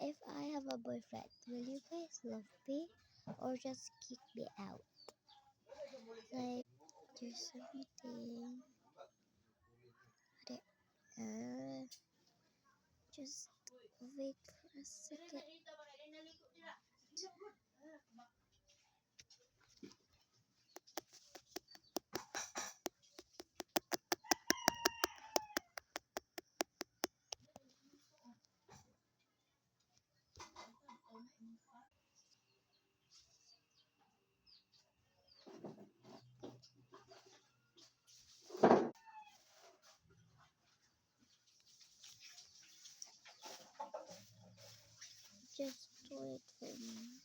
If I have a boyfriend, will you guys love me or just kick me out? Like, there's something. Just wait for a second. Just wait for me.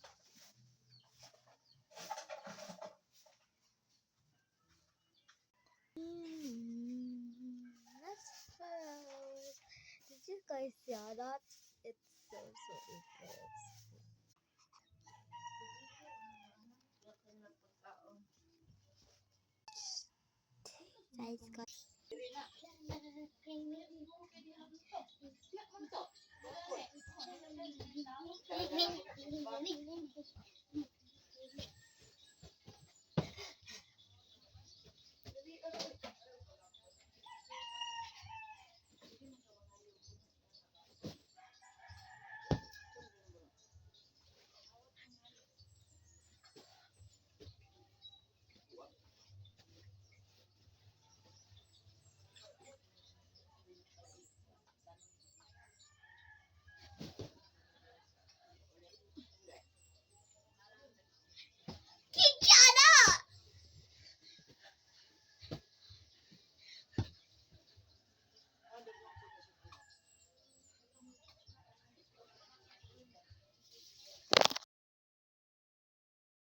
Let's go. Did you guys see that? It's so interesting. Guys,